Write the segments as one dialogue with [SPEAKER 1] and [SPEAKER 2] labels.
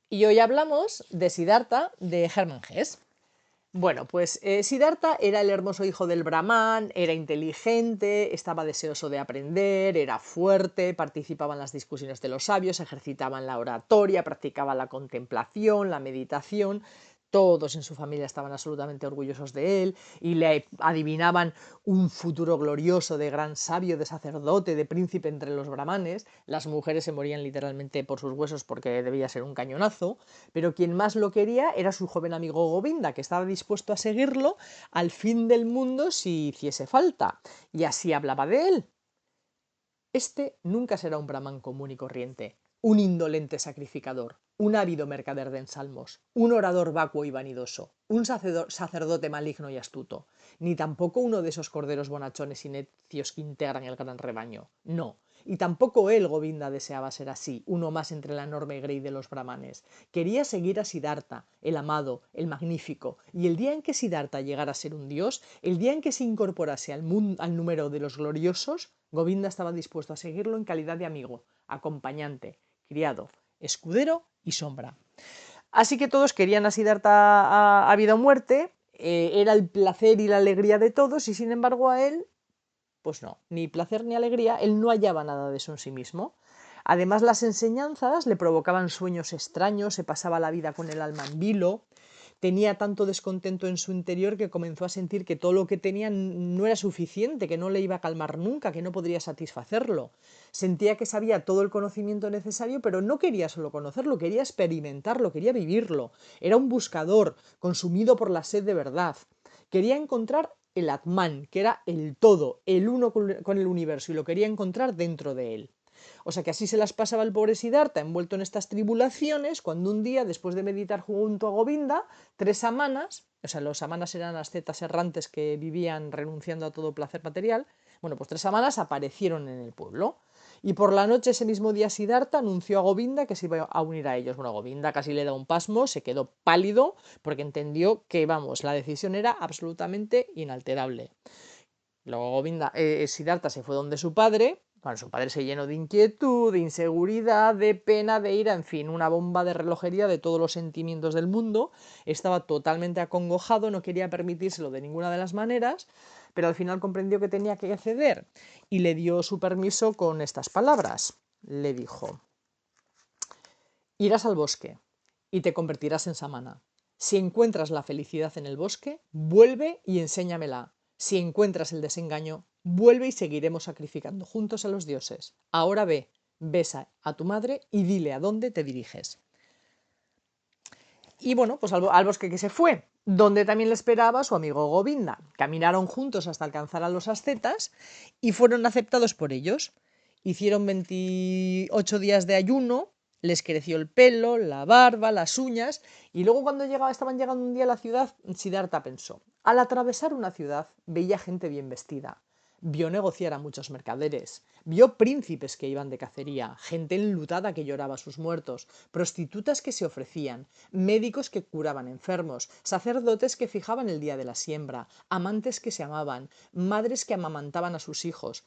[SPEAKER 1] Y hoy hablamos de Siddhartha de Hermann Hesse. Bueno, pues Siddhartha era el hermoso hijo del Brahman, era inteligente, estaba deseoso de aprender, era fuerte, participaba en las discusiones de los sabios, ejercitaba en la oratoria, practicaba la contemplación, la meditación. Todos en su familia estaban absolutamente orgullosos de él y le adivinaban un futuro glorioso de gran sabio, de sacerdote, de príncipe entre los brahmanes. Las mujeres se morían literalmente por sus huesos porque debía ser un cañonazo, pero quien más lo quería era su joven amigo Govinda, que estaba dispuesto a seguirlo al fin del mundo si hiciese falta. Y así hablaba de él. Este nunca será un brahman común y corriente, un indolente sacrificador, un ávido mercader de ensalmos, un orador vacuo y vanidoso, un sacerdote maligno y astuto, ni tampoco uno de esos corderos bonachones y necios que integran el gran rebaño. No, y tampoco él, Govinda, deseaba ser así, uno más entre la enorme grey de los brahmanes. Quería seguir a Siddhartha, el amado, el magnífico, y el día en que Siddhartha llegara a ser un dios, el día en que se incorporase al número de los gloriosos, Govinda estaba dispuesto a seguirlo en calidad de amigo, acompañante, criado, escudero y sombra. Así que todos querían a Siddhartha a vida o muerte, era el placer y la alegría de todos, y sin embargo a él pues no, ni placer ni alegría, él no hallaba nada de eso en sí mismo. Además, las enseñanzas le provocaban sueños extraños, se pasaba la vida con el alma en vilo, tenía tanto descontento en su interior que comenzó a sentir que todo lo que tenía no era suficiente, que no le iba a calmar nunca, que no podría satisfacerlo. Sentía que sabía todo el conocimiento necesario, pero no quería solo conocerlo, quería experimentarlo, quería vivirlo. Era un buscador, consumido por la sed de verdad. Quería encontrar el Atman, que era el todo, el uno con el universo, y lo quería encontrar dentro de él. O sea que así se las pasaba el pobre Siddhartha envuelto en estas tribulaciones, cuando un día, después de meditar junto a Govinda, tres samanas, o sea, los samanas eran ascetas errantes que vivían renunciando a todo placer material, bueno, pues tres samanas aparecieron en el pueblo. Y por la noche ese mismo día Siddhartha anunció a Govinda que se iba a unir a ellos. Bueno, Govinda casi le da un pasmo, se quedó pálido porque entendió que, vamos, la decisión era absolutamente inalterable. Luego Govinda, Siddhartha se fue donde su padre. Bueno, su padre se llenó de inquietud, de inseguridad, de pena, de ira, en fin, una bomba de relojería de todos los sentimientos del mundo. Estaba totalmente acongojado, no quería permitírselo de ninguna de las maneras, pero al final comprendió que tenía que ceder y le dio su permiso con estas palabras. Le dijo: irás al bosque y te convertirás en samana. Si encuentras la felicidad en el bosque, vuelve y enséñamela. Si encuentras el desengaño, vuelve y seguiremos sacrificando juntos a los dioses. Ahora ve, besa a tu madre y dile a dónde te diriges. Y bueno, pues al bosque que se fue, donde también le esperaba su amigo Govinda. Caminaron juntos hasta alcanzar a los ascetas y fueron aceptados por ellos. Hicieron 28 días de ayuno, les creció el pelo, la barba, las uñas, y luego cuando estaban llegando un día a la ciudad, Siddhartha pensó: al atravesar una ciudad veía gente bien vestida, vio negociar a muchos mercaderes, vio príncipes que iban de cacería, gente enlutada que lloraba a sus muertos, prostitutas que se ofrecían, médicos que curaban enfermos, sacerdotes que fijaban el día de la siembra, amantes que se amaban, madres que amamantaban a sus hijos,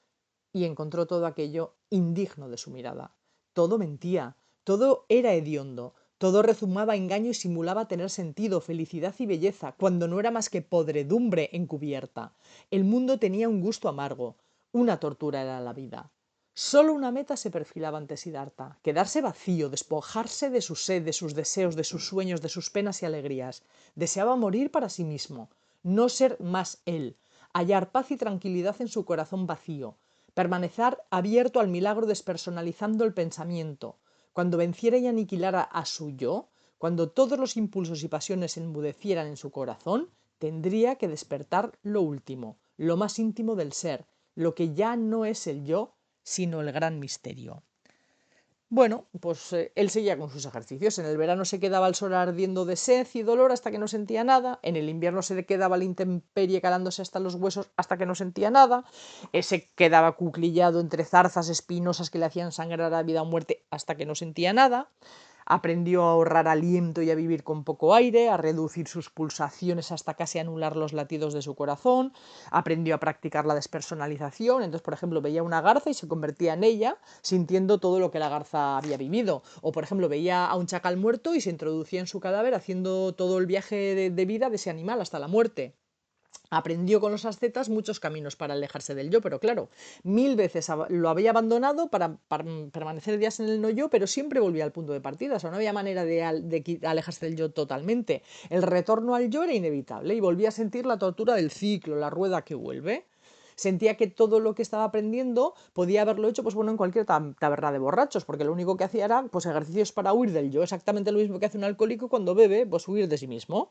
[SPEAKER 1] y encontró todo aquello indigno de su mirada. Todo mentía, todo era hediondo, todo rezumaba engaño y simulaba tener sentido, felicidad y belleza, cuando no era más que podredumbre encubierta. El mundo tenía un gusto amargo, una tortura era la vida. Solo una meta se perfilaba ante Siddhartha: quedarse vacío, despojarse de su sed, de sus deseos, de sus sueños, de sus penas y alegrías. Deseaba morir para sí mismo, no ser más él, hallar paz y tranquilidad en su corazón vacío, permanecer abierto al milagro despersonalizando el pensamiento. Cuando venciera y aniquilara a su yo, cuando todos los impulsos y pasiones enmudecieran en su corazón, tendría que despertar lo último, lo más íntimo del ser, lo que ya no es el yo, sino el gran misterio. Bueno, pues él seguía con sus ejercicios. En el verano se quedaba al sol ardiendo de sed y dolor hasta que no sentía nada. En el invierno se quedaba a la intemperie calándose hasta los huesos hasta que no sentía nada. Se quedaba cuclillado entre zarzas espinosas que le hacían sangrar a vida o muerte hasta que no sentía nada. Aprendió a ahorrar aliento y a vivir con poco aire, a reducir sus pulsaciones hasta casi anular los latidos de su corazón, aprendió a practicar la despersonalización, entonces por ejemplo veía una garza y se convertía en ella sintiendo todo lo que la garza había vivido, o por ejemplo veía a un chacal muerto y se introducía en su cadáver haciendo todo el viaje de vida de ese animal hasta la muerte. Aprendió con los ascetas muchos caminos para alejarse del yo, pero claro, 1000 veces lo había abandonado para permanecer días en el no yo, pero siempre volvía al punto de partida, o sea, no había manera de alejarse del yo totalmente. El retorno al yo era inevitable y volvía a sentir la tortura del ciclo, la rueda que vuelve. Sentía que todo lo que estaba aprendiendo podía haberlo hecho, pues bueno, en cualquier taberna de borrachos, porque lo único que hacía era pues ejercicios para huir del yo, exactamente lo mismo que hace un alcohólico cuando bebe, pues huir de sí mismo.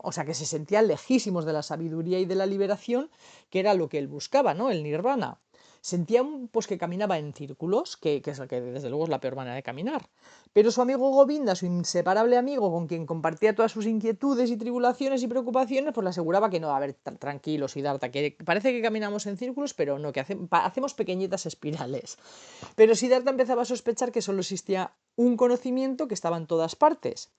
[SPEAKER 1] O sea, que se sentían lejísimos de la sabiduría y de la liberación, que era lo que él buscaba, ¿no? El nirvana. Sentía pues, que caminaba en círculos, que es lo que desde luego es la peor manera de caminar. Pero su amigo Govinda, su inseparable amigo, con quien compartía todas sus inquietudes y tribulaciones y preocupaciones, pues le aseguraba que no, a ver, tranquilo, Siddhartha, que parece que caminamos en círculos, pero no, que hacemos pequeñitas espirales. Pero Siddhartha empezaba a sospechar que solo existía un conocimiento que estaba en todas partes,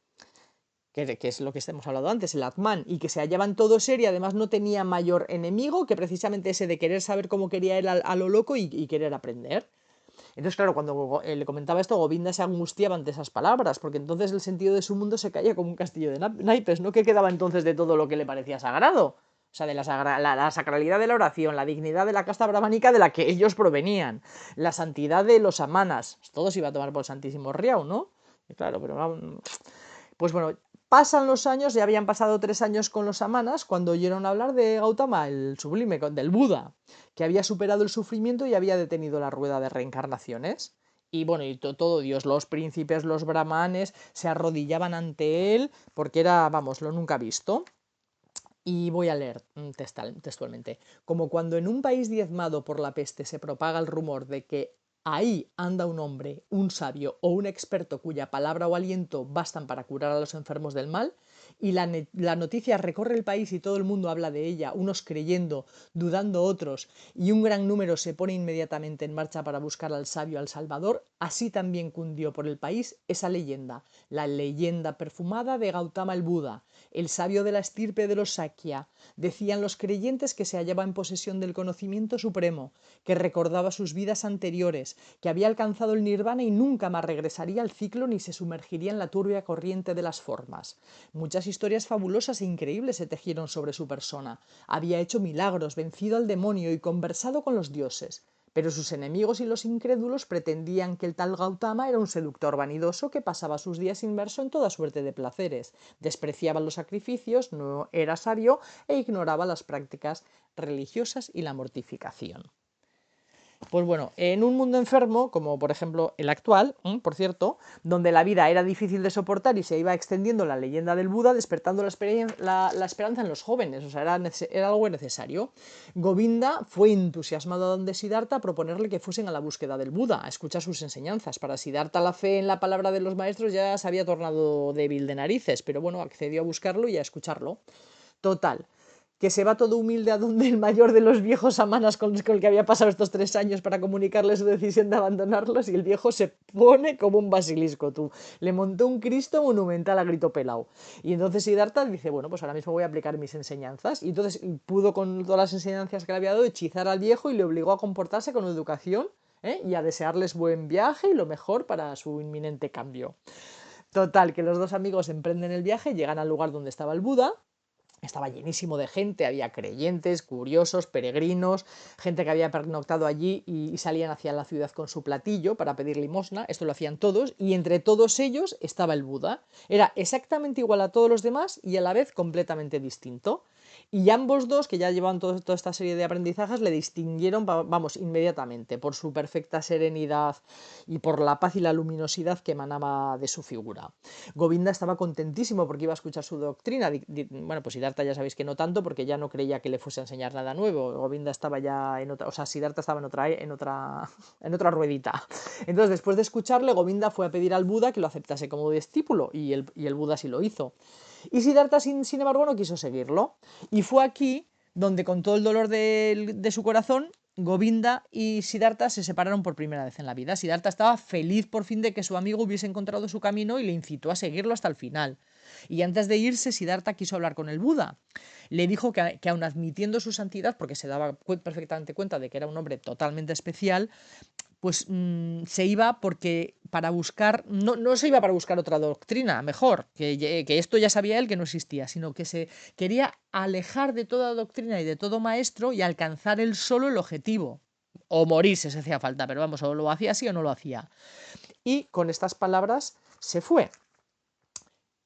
[SPEAKER 1] que es lo que hemos hablado antes, el Atman, y que se hallaban todos él y además no tenía mayor enemigo que precisamente ese de querer saber cómo quería él a lo loco y querer aprender. Entonces, claro, cuando le comentaba esto, Govinda se angustiaba ante esas palabras, porque entonces el sentido de su mundo se caía como un castillo de naipes, ¿no? ¿Qué quedaba entonces de todo lo que le parecía sagrado? O sea, de la sacralidad de la oración, la dignidad de la casta brahmánica de la que ellos provenían, la santidad de los amanas. Todo se iba a tomar por el Santísimo Riau, ¿no? Y claro, pero pues bueno, pasan los años, ya habían pasado 3 años con los samanas cuando oyeron hablar de Gautama, el sublime, del Buda, que había superado el sufrimiento y había detenido la rueda de reencarnaciones. Y bueno, y todo Dios, los príncipes, los brahmanes, se arrodillaban ante él porque era, vamos, lo nunca visto. Y voy a leer textualmente. Como cuando en un país diezmado por la peste se propaga el rumor de que ahí anda un hombre, un sabio o un experto cuya palabra o aliento bastan para curar a los enfermos del mal, y la noticia recorre el país y todo el mundo habla de ella, unos creyendo, dudando otros, y un gran número se pone inmediatamente en marcha para buscar al sabio, al Salvador, así también cundió por el país esa leyenda, la leyenda perfumada de Gautama el Buda, el sabio de la estirpe de los Sakya. Decían los creyentes que se hallaba en posesión del conocimiento supremo, que recordaba sus vidas anteriores, que había alcanzado el nirvana y nunca más regresaría al ciclo ni se sumergiría en la turbia corriente de las formas. Muchas historias fabulosas e increíbles se tejieron sobre su persona. Había hecho milagros, vencido al demonio y conversado con los dioses. Pero sus enemigos y los incrédulos pretendían que el tal Gautama era un seductor vanidoso que pasaba sus días inmerso en toda suerte de placeres, despreciaba los sacrificios, no era sabio e ignoraba las prácticas religiosas y la mortificación. Pues bueno, en un mundo enfermo, como por ejemplo el actual, por cierto, donde la vida era difícil de soportar y se iba extendiendo la leyenda del Buda, despertando la esperanza en los jóvenes, o sea, era algo necesario. Govinda fue entusiasmado a donde Siddhartha a proponerle que fuesen a la búsqueda del Buda, a escuchar sus enseñanzas. Para Siddhartha la fe en la palabra de los maestros ya se había tornado débil de narices, pero bueno, accedió a buscarlo y a escucharlo. Total, que se va todo humilde a donde el mayor de los viejos samanas con el que había pasado estos 3 años para comunicarle su decisión de abandonarlos, y el viejo se pone como un basilisco, tú. Le montó un Cristo monumental a grito pelao. Y entonces Siddhartha dice, bueno, pues ahora mismo voy a aplicar mis enseñanzas. Y entonces pudo, con todas las enseñanzas que le había dado, hechizar al viejo y le obligó a comportarse con educación, y a desearles buen viaje y lo mejor para su inminente cambio. Total, que los dos amigos emprenden el viaje, llegan al lugar donde estaba el Buda. Estaba llenísimo de gente, había creyentes, curiosos, peregrinos, gente que había pernoctado allí y salían hacia la ciudad con su platillo para pedir limosna. Esto lo hacían todos, y entre todos ellos estaba el Buda. Era exactamente igual a todos los demás y a la vez completamente distinto. Y ambos dos, que ya llevaban toda esta serie de aprendizajes, le distinguieron, vamos, inmediatamente, por su perfecta serenidad y por la paz y la luminosidad que emanaba de su figura. Govinda estaba contentísimo porque iba a escuchar su doctrina. Bueno, pues Siddhartha ya sabéis que no tanto, porque ya no creía que le fuese a enseñar nada nuevo. Govinda estaba ya en otra, o sea, Siddhartha estaba en otra ruedita. Entonces, después de escucharle, Govinda fue a pedir al Buda que lo aceptase como discípulo, y el Buda sí lo hizo. Y Siddhartha, sin embargo, no quiso seguirlo. Y fue aquí donde, con todo el dolor de su corazón, Govinda y Siddhartha se separaron por primera vez en la vida. Siddhartha estaba feliz por fin de que su amigo hubiese encontrado su camino y le incitó a seguirlo hasta el final. Y antes de irse, Siddhartha quiso hablar con el Buda. Le dijo que aun admitiendo su santidad, porque se daba perfectamente cuenta de que era un hombre totalmente especial, pues se iba porque para buscar, no se iba para buscar otra doctrina, mejor, que esto ya sabía él que no existía, sino que se quería alejar de toda doctrina y de todo maestro y alcanzar él solo el objetivo. O morirse si hacía falta, pero vamos, o lo hacía así o no lo hacía. Y con estas palabras se fue.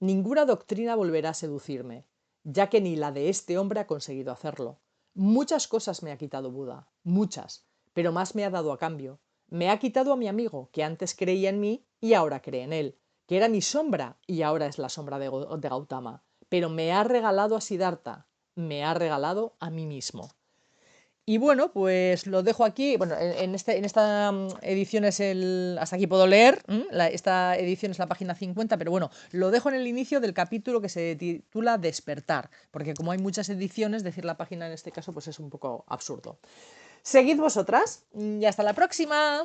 [SPEAKER 1] Ninguna doctrina volverá a seducirme, ya que ni la de este hombre ha conseguido hacerlo. Muchas cosas me ha quitado Buda, muchas, pero más me ha dado a cambio. Me ha quitado a mi amigo, que antes creía en mí y ahora cree en él, que era mi sombra y ahora es la sombra de Gautama. Pero me ha regalado a Siddhartha, me ha regalado a mí mismo. Y bueno, pues lo dejo aquí. Bueno, en esta edición es el. Hasta aquí puedo leer. Esta edición es la página 50, pero bueno, lo dejo en el inicio del capítulo que se titula Despertar, porque como hay muchas ediciones, decir la página en este caso pues es un poco absurdo. Seguid vosotras y hasta la próxima.